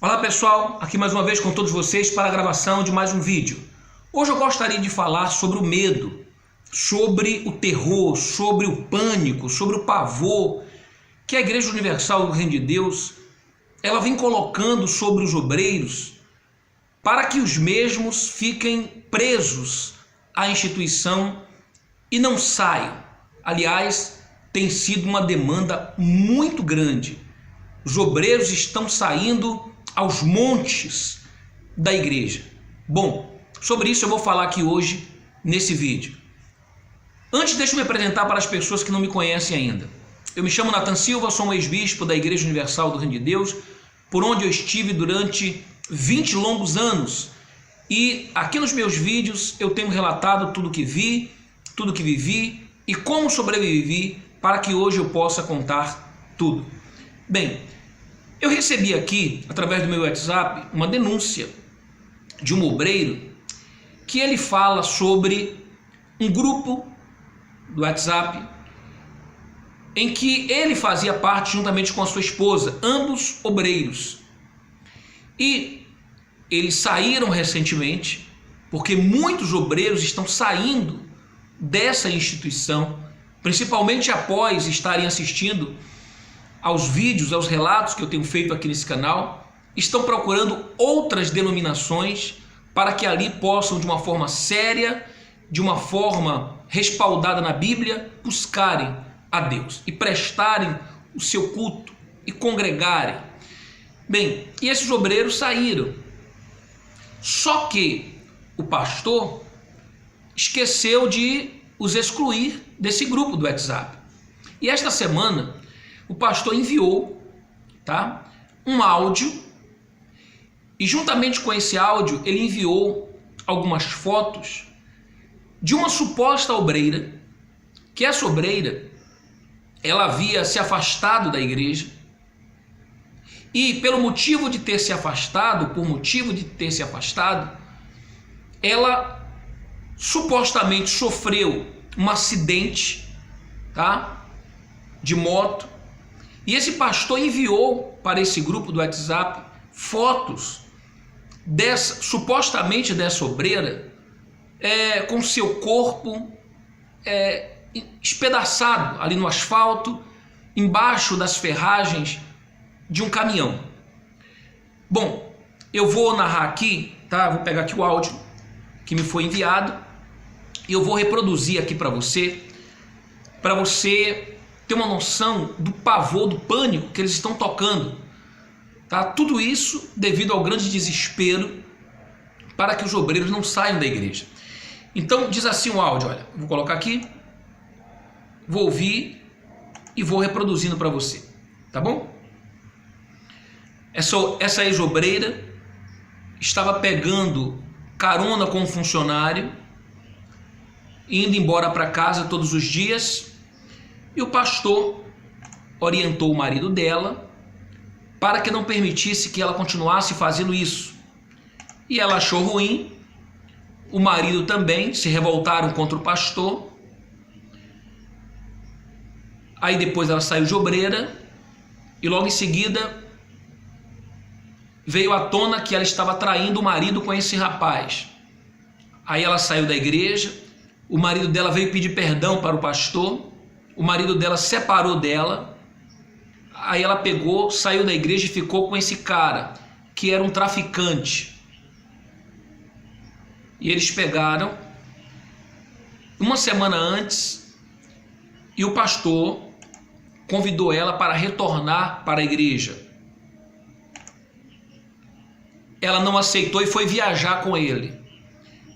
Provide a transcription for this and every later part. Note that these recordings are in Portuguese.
Olá pessoal, aqui mais uma vez com todos vocês para a gravação de mais um vídeo. Hoje eu gostaria de falar sobre o medo, sobre o terror, sobre o pânico, sobre o pavor que a Igreja Universal do Reino de Deus ela vem colocando sobre os obreiros para que os mesmos fiquem presos à instituição e não saiam. Aliás, tem sido uma demanda muito grande. Os obreiros estão saindo aos montes da igreja. Bom, sobre isso eu vou falar aqui hoje nesse vídeo. Antes, deixa eu me apresentar para as pessoas que não me conhecem ainda. Eu me chamo Nathan Silva, sou um ex-bispo da Igreja Universal do Reino de Deus, por onde eu estive durante 20 longos anos. E aqui nos meus vídeos eu tenho relatado tudo que vi, tudo que vivi e como sobrevivi para que hoje eu possa contar tudo. Bem, eu recebi aqui, através do meu WhatsApp, uma denúncia de um obreiro que ele fala sobre um grupo do WhatsApp em que ele fazia parte juntamente com a sua esposa, ambos obreiros. E eles saíram recentemente, porque muitos obreiros estão saindo dessa instituição, principalmente após estarem assistindo aos vídeos, aos relatos que eu tenho feito aqui nesse canal, estão procurando outras denominações para que ali possam, de uma forma séria, de uma forma respaldada na Bíblia, buscarem a Deus e prestarem o seu culto e congregarem. Bem, e esses obreiros saíram. Só que o pastor esqueceu de os excluir desse grupo do WhatsApp. E esta semana o pastor enviou, um áudio, e juntamente com esse áudio ele enviou algumas fotos de uma suposta obreira, que essa obreira ela havia se afastado da igreja e por motivo de ter se afastado, ela supostamente sofreu um acidente, de moto. E esse pastor enviou para esse grupo do WhatsApp fotos supostamente dessa obreira com seu corpo espedaçado ali no asfalto, embaixo das ferragens de um caminhão. Bom, eu vou narrar aqui, vou pegar aqui o áudio que me foi enviado e eu vou reproduzir aqui para você ter uma noção do pavor, do pânico que eles estão tocando, Tudo isso devido ao grande desespero para que os obreiros não saiam da igreja. Então diz assim o áudio, olha, vou colocar aqui, vou ouvir e vou reproduzindo para você, tá bom? Essa ex-obreira estava pegando carona com um funcionário, indo embora para casa todos os dias, e o pastor orientou o marido dela para que não permitisse que ela continuasse fazendo isso. E ela achou ruim, o marido também, se revoltaram contra o pastor. Aí depois ela saiu de obreira e logo em seguida veio à tona que ela estava traindo o marido com esse rapaz. Aí ela saiu da igreja, o marido dela veio pedir perdão para o pastor, o marido dela separou dela, aí ela pegou, saiu da igreja e ficou com esse cara, que era um traficante. E eles pegaram uma semana antes e o pastor convidou ela para retornar para a igreja. Ela não aceitou e foi viajar com ele.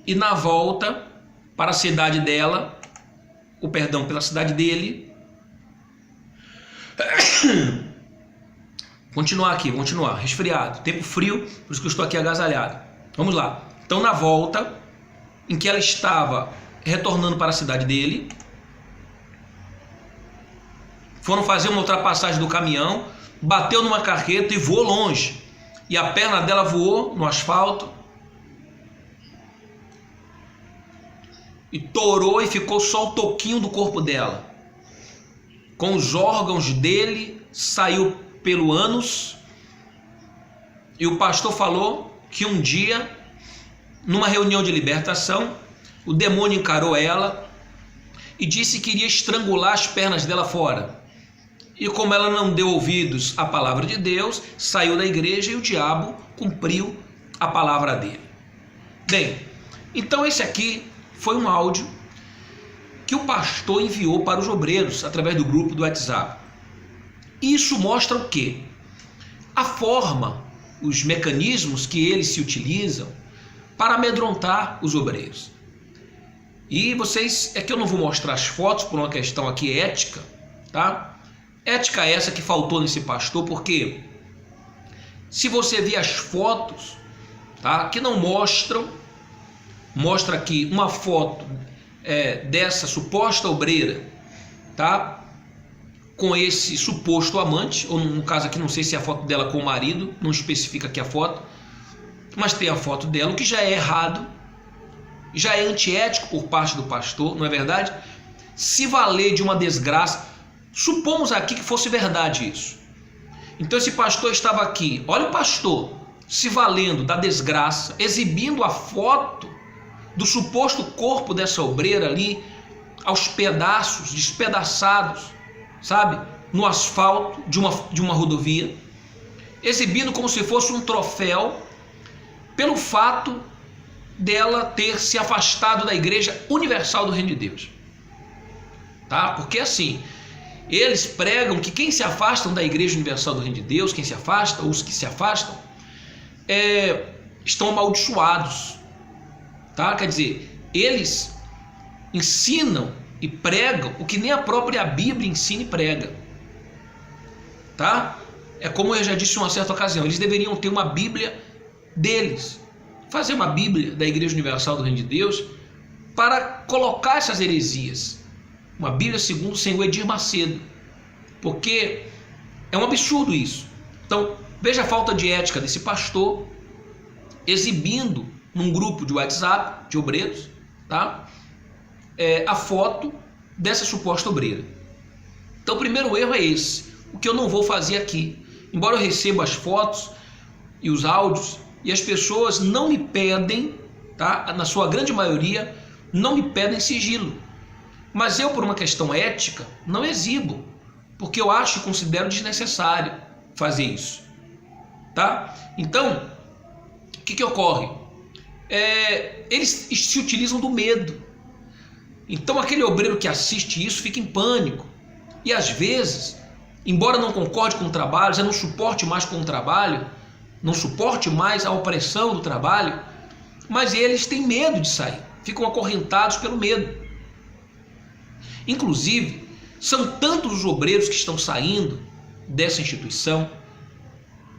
E na volta para a cidade dela, pela cidade dele, continuar, resfriado, tempo frio, por isso que eu estou aqui agasalhado. Vamos lá. Então na volta em que ela estava retornando para a cidade dele, foram fazer uma ultrapassagem do caminhão, bateu numa carreta e voou longe, e a perna dela voou no asfalto e torou e ficou só o toquinho do corpo dela. Com os órgãos dele, saiu pelo ânus E o pastor falou que um dia, numa reunião de libertação, o demônio encarou ela e disse que iria estrangular as pernas dela fora. E como ela não deu ouvidos à palavra de Deus, saiu da igreja e o diabo cumpriu a palavra dele. Bem, então esse aqui foi um áudio que o pastor enviou para os obreiros através do grupo do WhatsApp. Isso mostra o quê? A forma, os mecanismos que eles se utilizam para amedrontar os obreiros. E vocês, é que eu não vou mostrar as fotos por uma questão aqui ética, tá? Ética essa que faltou nesse pastor, porque se você ver as fotos, tá, que não mostra aqui uma foto dessa suposta obreira, tá, com esse suposto amante, ou no caso aqui não sei se é a foto dela com o marido, não especifica aqui a foto, mas tem a foto dela, o que já é errado, já é antiético por parte do pastor, não é verdade? Se valer de uma desgraça, supomos aqui que fosse verdade isso. Então esse pastor estava aqui, olha o pastor se valendo da desgraça, exibindo a foto do suposto corpo dessa obreira ali, aos pedaços, despedaçados, sabe, no asfalto de uma rodovia, exibindo como se fosse um troféu, pelo fato dela ter se afastado da Igreja Universal do Reino de Deus, tá? Porque assim, eles pregam que quem se afastam da Igreja Universal do Reino de Deus, quem se afasta, ou os que se afastam, estão amaldiçoados, tá? Quer dizer, eles ensinam e pregam o que nem a própria Bíblia ensina e prega, tá? É como eu já disse em uma certa ocasião, eles deveriam ter uma Bíblia deles, fazer uma Bíblia da Igreja Universal do Reino de Deus para colocar essas heresias, uma Bíblia segundo o senhor Edir Macedo, porque é um absurdo isso. Então veja a falta de ética desse pastor, exibindo num grupo de WhatsApp de obreiros, tá, a foto dessa suposta obreira. Então o primeiro erro é esse, o que eu não vou fazer aqui, embora eu receba as fotos e os áudios, e as pessoas não me pedem, tá? Na sua grande maioria, não me pedem sigilo. Mas eu, por uma questão ética, não exibo, porque eu acho e considero desnecessário fazer isso, tá? Então, o que ocorre? Eles se utilizam do medo. Então, aquele obreiro que assiste isso fica em pânico. E às vezes, embora não concorde com o trabalho, já não suporte mais com o trabalho, não suporte mais a opressão do trabalho, mas eles têm medo de sair, ficam acorrentados pelo medo. Inclusive, são tantos os obreiros que estão saindo dessa instituição,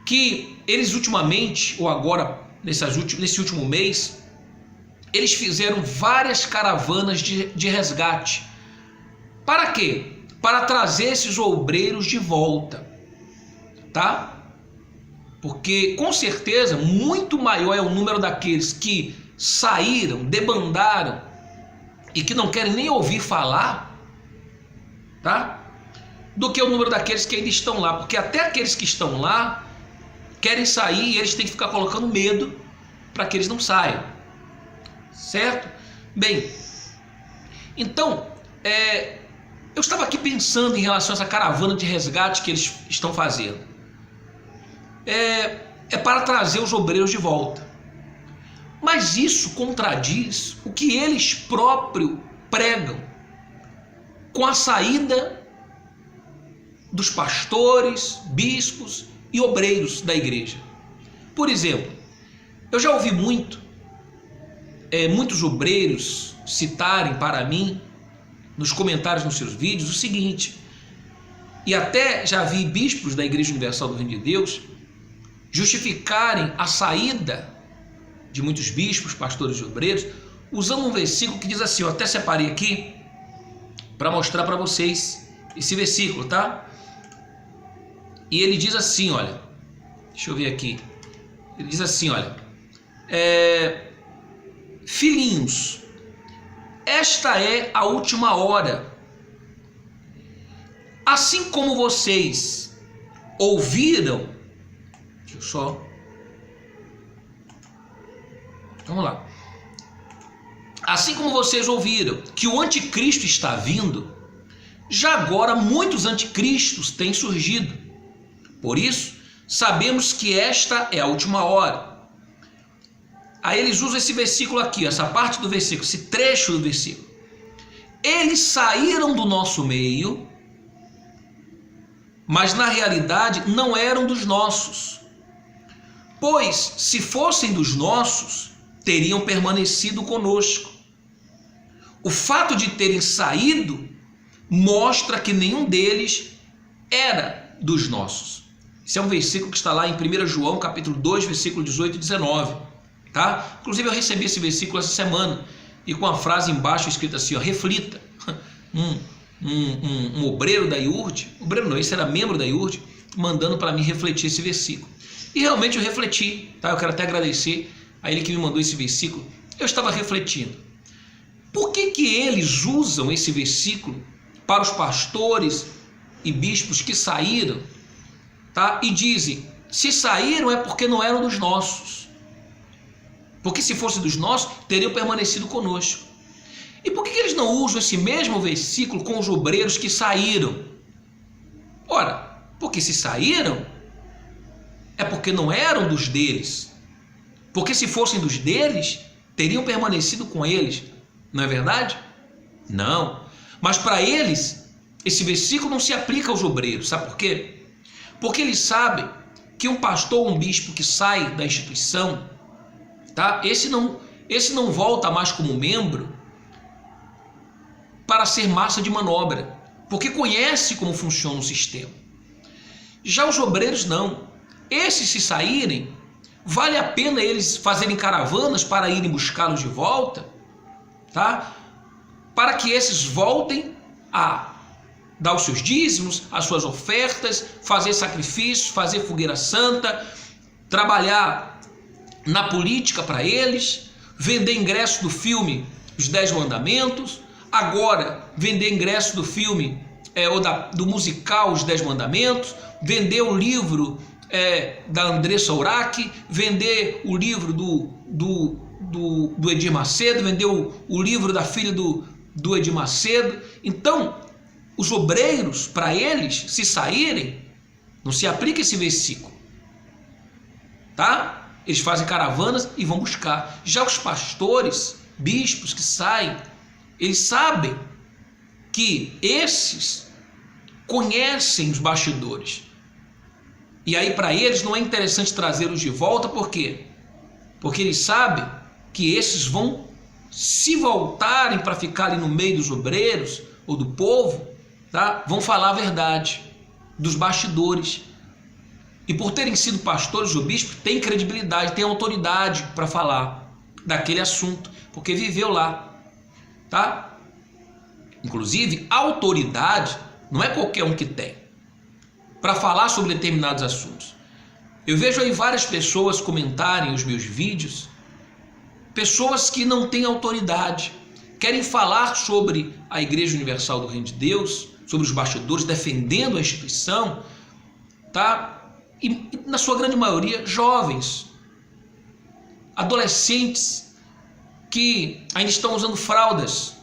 que eles ultimamente, ou agora, nesse último mês, eles fizeram várias caravanas de resgate. Para quê? Para trazer esses obreiros de volta, tá? Porque com certeza muito maior é o número daqueles que saíram, debandaram e que não querem nem ouvir falar, tá? Do que o número daqueles que ainda estão lá, porque até aqueles que estão lá querem sair e eles têm que ficar colocando medo para que eles não saiam, certo? Bem, então eu estava aqui pensando em relação a essa caravana de resgate que eles estão fazendo. É para trazer os obreiros de volta. Mas isso contradiz o que eles próprios pregam com a saída dos pastores, bispos e obreiros da igreja. Por exemplo, eu já ouvi muitos obreiros citarem para mim, nos comentários nos seus vídeos, o seguinte, e até já vi bispos da Igreja Universal do Reino de Deus justificarem a saída de muitos bispos, pastores e obreiros, usando um versículo que diz assim, eu até separei aqui para mostrar para vocês esse versículo, tá? E ele diz assim, olha, deixa eu ver aqui, ele diz assim, olha, filhinhos, esta é a última hora, assim como vocês ouviram, deixa eu só Vamos lá. Assim como vocês ouviram que o anticristo está vindo, já agora muitos anticristos têm surgido. Por isso, sabemos que esta é a última hora. Aí eles usam esse versículo aqui, essa parte do versículo, esse trecho do versículo. Eles saíram do nosso meio, mas na realidade não eram dos nossos. Pois, se fossem dos nossos, teriam permanecido conosco. O fato de terem saído mostra que nenhum deles era dos nossos. Esse é um versículo que está lá em 1 João, capítulo 2, versículo 18 e 19. Tá? Inclusive eu recebi esse versículo essa semana e com a frase embaixo escrita assim, ó, reflita. Um obreiro da IURD, obreiro não, esse era membro da IURD, mandando para mim refletir esse versículo. E realmente eu refleti, tá? Eu quero até agradecer a ele que me mandou esse versículo. Eu estava refletindo. Por que eles usam esse versículo para os pastores e bispos que saíram, tá? E dizem, se saíram é porque não eram dos nossos. Porque se fosse dos nossos, teriam permanecido conosco. E por que eles não usam esse mesmo versículo com os obreiros que saíram? Ora, porque se saíram, é porque não eram dos deles. Porque se fossem dos deles, teriam permanecido com eles. Não é verdade? Não. Mas para eles, esse versículo não se aplica aos obreiros. Sabe por quê? Porque eles sabem que um pastor ou um bispo que sai da instituição, tá? Esse não volta mais como membro para ser massa de manobra, porque conhece como funciona o sistema. Já os obreiros não. Esses, se saírem, vale a pena eles fazerem caravanas para irem buscá-los de volta, tá? Para que esses voltem a dar os seus dízimos, as suas ofertas, fazer sacrifícios, fazer fogueira santa, trabalhar na política para eles, vender ingresso do filme Os 10 Mandamentos, agora vender ingresso do filme do musical Os 10 Mandamentos, vender o livro da Andressa Urach, vender o livro do Edir Macedo, vender o livro da filha do Edir Macedo. Então, os obreiros, para eles, se saírem, não se aplica esse versículo, tá? Eles fazem caravanas e vão buscar. Já os pastores, bispos que saem, eles sabem que esses conhecem os bastidores. E aí para eles não é interessante trazê-los de volta, por quê? Porque eles sabem que esses vão, se voltarem para ficar ali no meio dos obreiros ou do povo, tá? Vão falar a verdade dos bastidores. E por terem sido pastores ou bispos, tem credibilidade, tem autoridade para falar daquele assunto, porque viveu lá, tá? Inclusive, autoridade não é qualquer um que tem para falar sobre determinados assuntos. Eu vejo aí várias pessoas comentarem os meus vídeos, pessoas que não têm autoridade, querem falar sobre a Igreja Universal do Reino de Deus, sobre os bastidores, defendendo a instituição, tá? E na sua grande maioria, jovens, adolescentes que ainda estão usando fraldas,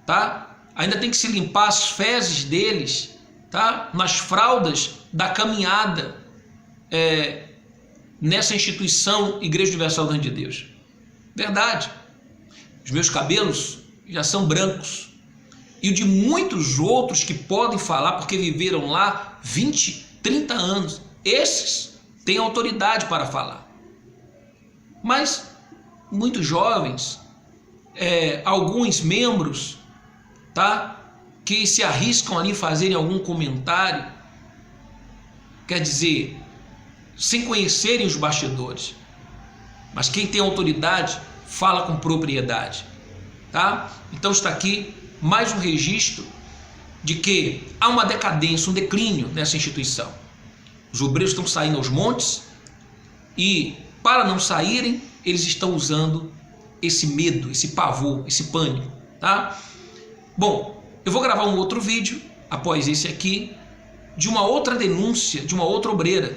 tá? Ainda tem que se limpar as fezes deles, tá? Nas fraldas da caminhada nessa instituição Igreja Universal do Reino de Deus. Verdade. Os meus cabelos já são brancos. E o de muitos outros que podem falar porque viveram lá 20, 30 anos. Esses têm autoridade para falar. Mas muitos jovens, alguns membros, tá? Que se arriscam ali fazerem algum comentário, quer dizer, sem conhecerem os bastidores. Mas quem tem autoridade fala com propriedade, tá? Então está aqui mais um registro de que há uma decadência, um declínio nessa instituição. Os obreiros estão saindo aos montes e, para não saírem, eles estão usando esse medo, esse pavor, esse pânico, tá? Bom, eu vou gravar um outro vídeo, após esse aqui, de uma outra denúncia, de uma outra obreira,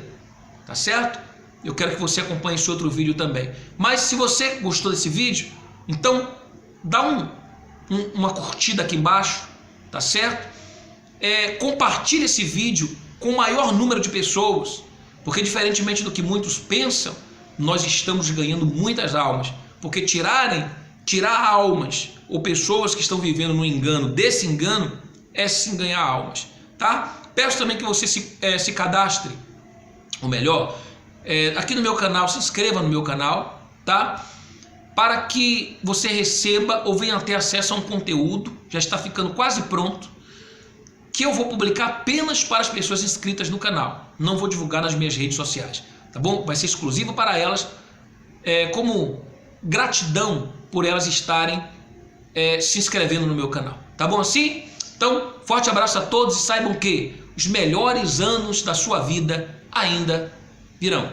tá certo? eu quero que você acompanhe esse outro vídeo também. Mas se você gostou desse vídeo, então dá uma curtida aqui embaixo, tá certo? Compartilhe esse vídeo com o maior número de pessoas, porque diferentemente do que muitos pensam, nós estamos ganhando muitas almas, porque tirar almas ou pessoas que estão vivendo no engano, desse engano, é sim ganhar almas, tá? Peço também que você se cadastre, ou melhor, aqui no meu canal, se inscreva no meu canal, tá? Para que você receba ou venha ter acesso a um conteúdo, já está ficando quase pronto, que eu vou publicar apenas para as pessoas inscritas no canal. Não vou divulgar nas minhas redes sociais, tá bom? Vai ser exclusivo para elas, como gratidão por elas estarem se inscrevendo no meu canal. Tá bom assim? Então, forte abraço a todos e saibam que os melhores anos da sua vida ainda virão.